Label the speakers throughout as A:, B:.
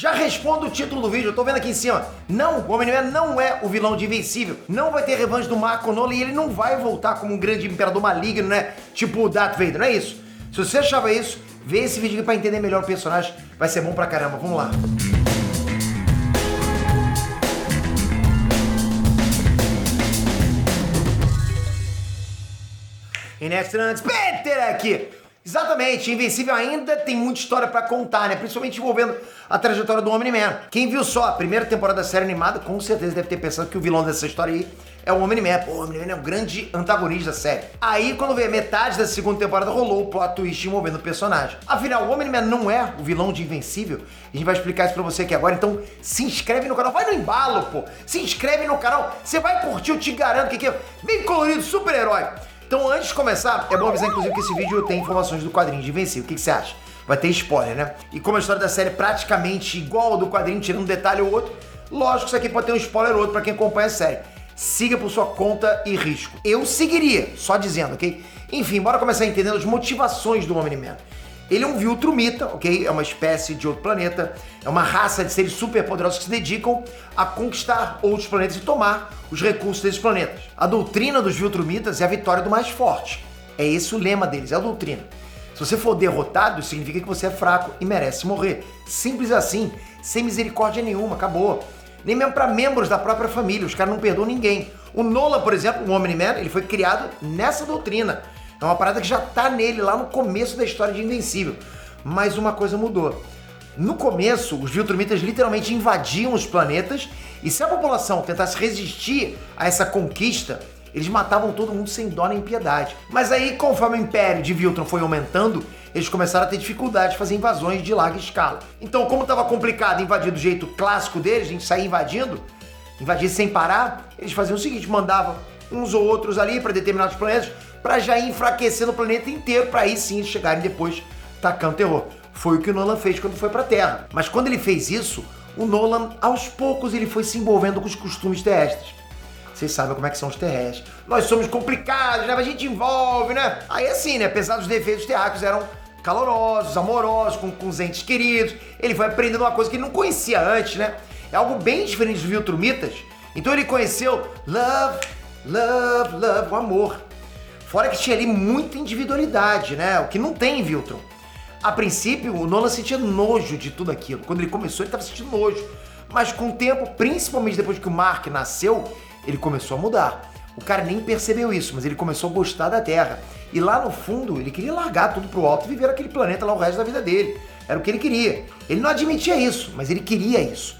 A: Já respondo o título do vídeo, eu tô vendo aqui em cima. Não, o Omni-Man não é o vilão de Invencível. Não vai ter revanche do Mark Nolan e ele não vai voltar como um grande imperador maligno, né? Tipo o Darth Vader, não é isso? Se você achava isso, vê esse vídeo aqui pra entender melhor o personagem. Vai ser bom pra caramba, vamos lá. Inextrantes, Peter aqui! Exatamente, Invencível ainda tem muita história pra contar, né? Principalmente envolvendo a trajetória do Omni-Man. Quem viu só a primeira temporada da série animada, com certeza deve ter pensado que o vilão dessa história aí é o Omni-Man. Pô, o Omni-Man é o grande antagonista da série. Aí, quando veio a metade da segunda temporada, rolou o plot twist envolvendo o personagem. Afinal, o Omni-Man não é o vilão de Invencível. A gente vai explicar isso pra você aqui agora, então se inscreve no canal. Vai no embalo, pô! Se inscreve no canal, você vai curtir, eu te garanto que aqui é bem colorido, super-herói. Então, antes de começar, é bom avisar, inclusive, que esse vídeo tem informações do quadrinho de Invencível. O que você acha? Vai ter spoiler, né? E como a história da série é praticamente igual ao do quadrinho, tirando um detalhe ou outro, lógico que isso aqui pode ter um spoiler ou outro pra quem acompanha a série. Siga por sua conta e risco. Eu seguiria, só dizendo, ok? Enfim, bora começar entendendo as motivações do Omni-Man. Ele é um Viltrumita, ok? É uma espécie de outro planeta, é uma raça de seres super poderosos que se dedicam a conquistar outros planetas e tomar os recursos desses planetas. A doutrina dos Viltrumitas é a vitória do mais forte. É esse o lema deles, é a doutrina. Se você for derrotado, significa que você é fraco e merece morrer. Simples assim, sem misericórdia nenhuma, acabou. Nem mesmo para membros da própria família, os caras não perdoam ninguém. O Nolan, por exemplo, o Omni-Man, ele foi criado nessa doutrina. É uma parada que já tá nele lá no começo da história de Invencível. Mas uma coisa mudou. No começo, os Viltrumitas literalmente invadiam os planetas e se a população tentasse resistir a essa conquista, eles matavam todo mundo sem dó nem piedade. Mas aí, conforme o Império de Viltrum foi aumentando, eles começaram a ter dificuldade de fazer invasões de larga escala. Então, como estava complicado invadir do jeito clássico deles, a gente sair invadindo, invadir sem parar, eles faziam o seguinte, mandavam uns ou outros ali para determinados planetas, para já ir enfraquecendo o planeta inteiro, para aí sim eles chegarem depois tacando terror. Foi o que o Nolan fez quando foi para a Terra. Mas quando ele fez isso, o Nolan, aos poucos, ele foi se envolvendo com os costumes terrestres. Vocês sabem como é que são os terrestres. Nós somos complicados, né? A gente envolve, né? Aí assim, né? Apesar dos defeitos, os terráqueos eram calorosos, amorosos, com os entes queridos. Ele foi aprendendo uma coisa que ele não conhecia antes, né? É algo bem diferente dos Viltrumitas. Então ele conheceu love, love, love, o amor. Fora que tinha ali muita individualidade, né? O que não tem em Viltrum. A princípio, o Nolan sentia nojo de tudo aquilo. Quando ele começou, ele estava sentindo nojo. Mas com o tempo, principalmente depois que o Mark nasceu, ele começou a mudar. O cara nem percebeu isso, mas ele começou a gostar da Terra. E lá no fundo, ele queria largar tudo pro alto e viver aquele planeta lá o resto da vida dele. Era o que ele queria. Ele não admitia isso, mas ele queria isso.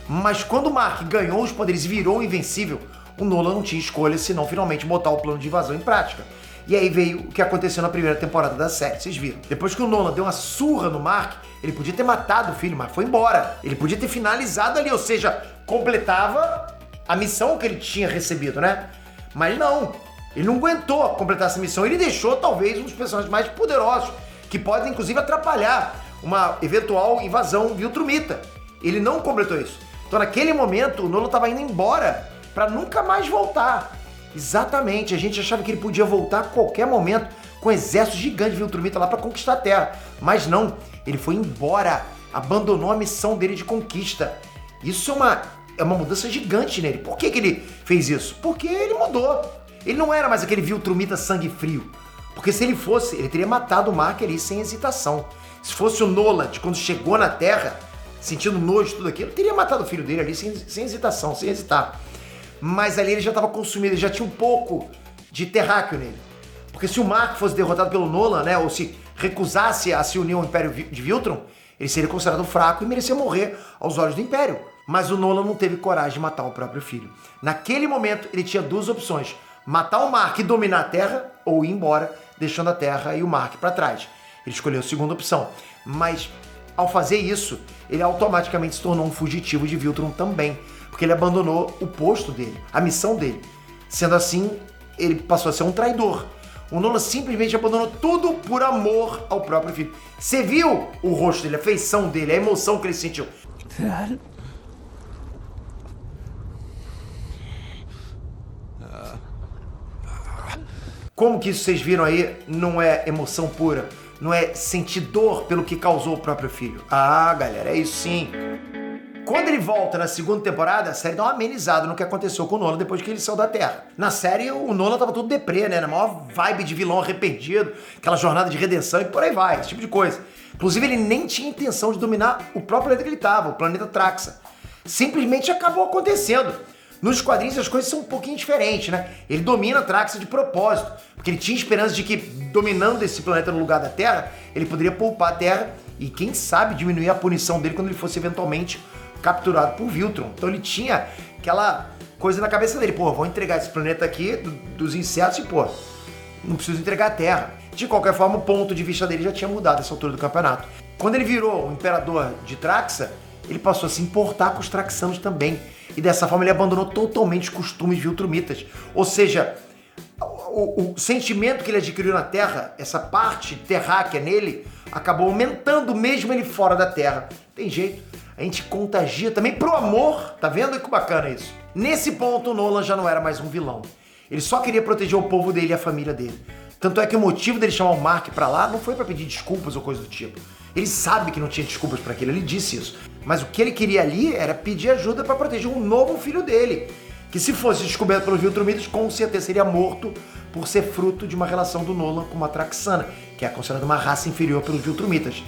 A: Mas quando o Mark ganhou os poderes e virou invencível, o Nolan não tinha escolha senão finalmente botar o plano de invasão em prática. E aí veio o que aconteceu na primeira temporada da série, vocês viram. Depois que o Nolan deu uma surra no Mark, ele podia ter matado o filho, mas foi embora. Ele podia ter finalizado ali, ou seja, completava a missão que ele tinha recebido, né? Mas não, ele não aguentou completar essa missão. Ele deixou talvez um dos personagens mais poderosos, que podem inclusive atrapalhar uma eventual invasão Viltrumita. Ele não completou isso. Então naquele momento o Nolan estava indo embora para nunca mais voltar. Exatamente, a gente achava que ele podia voltar a qualquer momento com um exército gigante de Viltrumita lá para conquistar a Terra. Mas não, ele foi embora, abandonou a missão dele de conquista. Isso é uma mudança gigante nele. Por que ele fez isso? Porque ele mudou. Ele não era mais aquele Viltrumita sangue frio. Porque se ele fosse, ele teria matado o Mark ali sem hesitação. Se fosse o Nolan, de quando chegou na Terra, sentindo nojo de tudo aquilo, ele teria matado o filho dele ali sem hesitação, sem hesitar. Mas ali ele já estava consumido, ele já tinha um pouco de terráqueo nele. Porque se o Mark fosse derrotado pelo Nolan, né, ou se recusasse a se unir ao Império de Viltrum, ele seria considerado fraco e merecia morrer aos olhos do Império. Mas o Nolan não teve coragem de matar o próprio filho. Naquele momento, ele tinha duas opções. Matar o Mark e dominar a Terra, ou ir embora, deixando a Terra e o Mark para trás. Ele escolheu a segunda opção. Mas, ao fazer isso, ele automaticamente se tornou um fugitivo de Viltrum também. Porque ele abandonou o posto dele, a missão dele. Sendo assim, ele passou a ser um traidor. O Nolan simplesmente abandonou tudo por amor ao próprio filho. Você viu o rosto dele, a feição dele, a emoção que ele sentiu? Dad? Como que isso vocês viram aí não é emoção pura? Não é sentir dor pelo que causou o próprio filho? Ah, galera, é isso sim. Quando ele volta na segunda temporada, a série dá uma amenizada no que aconteceu com o Nolan depois que ele saiu da Terra. Na série, o Nolan tava todo deprê, né? Na maior vibe de vilão arrependido, aquela jornada de redenção e por aí vai, esse tipo de coisa. Inclusive, ele nem tinha intenção de dominar o próprio planeta que ele tava, o planeta Traxa. Simplesmente acabou acontecendo. Nos quadrinhos as coisas são um pouquinho diferentes, né? Ele domina a Traxa de propósito, porque ele tinha esperança de que, dominando esse planeta no lugar da Terra, ele poderia poupar a Terra e, quem sabe, diminuir a punição dele quando ele fosse eventualmente capturado por Viltron. Então ele tinha aquela coisa na cabeça dele, pô, vou entregar esse planeta aqui dos insetos e, pô, não preciso entregar a Terra. De qualquer forma, o ponto de vista dele já tinha mudado nessa altura do campeonato. Quando ele virou o imperador de Traxa, ele passou a se importar com os traxanos também. E dessa forma ele abandonou totalmente os costumes viltrumitas. Ou seja, o sentimento que ele adquiriu na Terra, essa parte terráquea nele, acabou aumentando mesmo ele fora da Terra. Tem jeito, a gente contagia também pro amor, tá vendo que bacana isso? Nesse ponto o Nolan já não era mais um vilão. Ele só queria proteger o povo dele e a família dele. Tanto é que o motivo dele chamar o Mark pra lá não foi pra pedir desculpas ou coisa do tipo. Ele sabe que não tinha desculpas pra aquilo, ele disse isso. Mas o que ele queria ali era pedir ajuda pra proteger um novo filho dele, que se fosse descoberto pelos Viltrumitas, com certeza seria morto por ser fruto de uma relação do Nolan com uma Traxana, que é considerada uma raça inferior pelos Viltrumitas.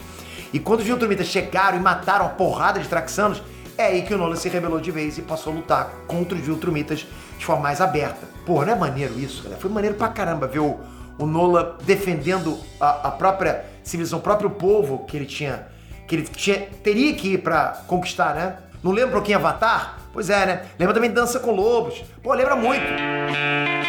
A: E quando os Viltrumitas chegaram e mataram a porrada de Traxanos, é aí que o Nolan se rebelou de vez e passou a lutar contra os Viltrumitas de forma mais aberta. Pô, não é maneiro isso, galera? Foi maneiro pra caramba ver o Nolan defendendo a própria civilização, o próprio povo que ele teria que ir pra conquistar, né? Não lembra um pouquinho Avatar? Pois é, né? Lembra também Dança com Lobos? Pô, lembra muito.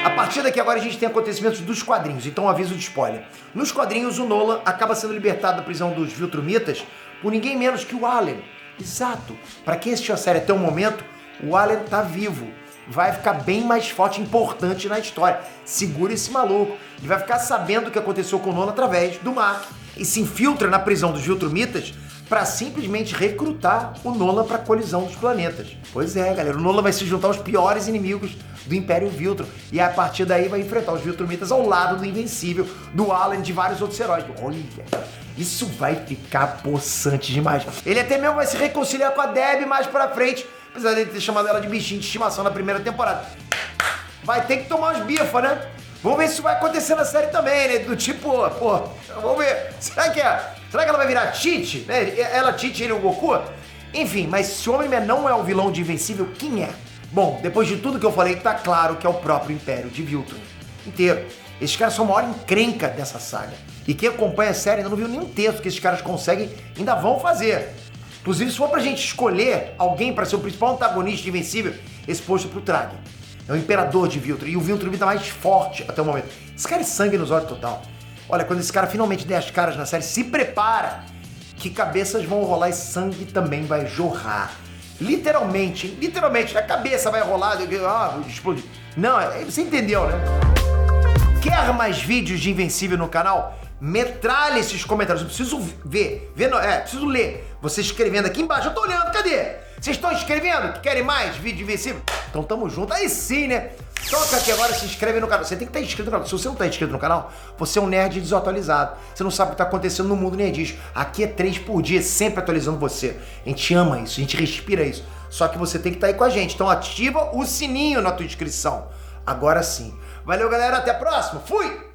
A: A partir daqui agora a gente tem acontecimentos dos quadrinhos, então um aviso de spoiler. Nos quadrinhos, o Nolan acaba sendo libertado da prisão dos Viltrumitas por ninguém menos que o Allen. Exato. Pra quem assistiu a série até o momento, o Allen tá vivo. Vai ficar bem mais forte e importante na história. Segura esse maluco. Ele vai ficar sabendo o que aconteceu com o Nolan através do Mark e se infiltra na prisão dos Viltrumitas para simplesmente recrutar o Nolan para a colisão dos planetas. Pois é, galera, o Nolan vai se juntar aos piores inimigos do Império Viltron e a partir daí vai enfrentar os Viltrumitas ao lado do Invencível, do Allen e de vários outros heróis. Olha, isso vai ficar possante demais. Ele até mesmo vai se reconciliar com a Debbie mais pra frente, apesar de ele ter chamado ela de bichinho de estimação na primeira temporada. Vai ter que tomar uns bifa, né? Vamos ver se isso vai acontecer na série também, né? Do tipo, pô, vamos ver. Será que ela vai virar Tite? Né? Ela, Tite, ele, o Goku? Enfim, mas se o Homem-Man não é o vilão de Invencível, quem é? Bom, depois de tudo que eu falei, tá claro que é o próprio Império de Viltron inteiro. Esses caras são a maior encrenca dessa saga. E quem acompanha a série ainda não viu nenhum texto que esses caras conseguem, ainda vão fazer. Inclusive, se for pra gente escolher alguém pra ser o principal antagonista de Invencível, esse posto é pro Trag. É o Imperador de Viltron, e o Viltron tá mais forte até o momento. Esse cara é sangue nos olhos total. Olha, quando esse cara finalmente der as caras na série, se prepara, que cabeças vão rolar e sangue também vai jorrar. Literalmente, a cabeça vai rolar, explodir. Não, você entendeu, né? Quer mais vídeos de Invencível no canal? Metralha esses comentários, eu preciso preciso ler. Você escrevendo aqui embaixo, eu tô olhando, cadê? Vocês estão escrevendo que querem mais vídeo de Invencível? Então tamo junto, aí sim, né? Toca aqui agora, se inscreve no canal. Você tem que estar inscrito no canal. Se você não está inscrito no canal, você é um nerd desatualizado. Você não sabe o que está acontecendo no mundo nerdístico. Aqui é 3 por dia, sempre atualizando você. A gente ama isso, a gente respira isso. Só que você tem que estar aí com a gente. Então ativa o sininho na tua inscrição. Agora sim. Valeu, galera. Até a próxima. Fui!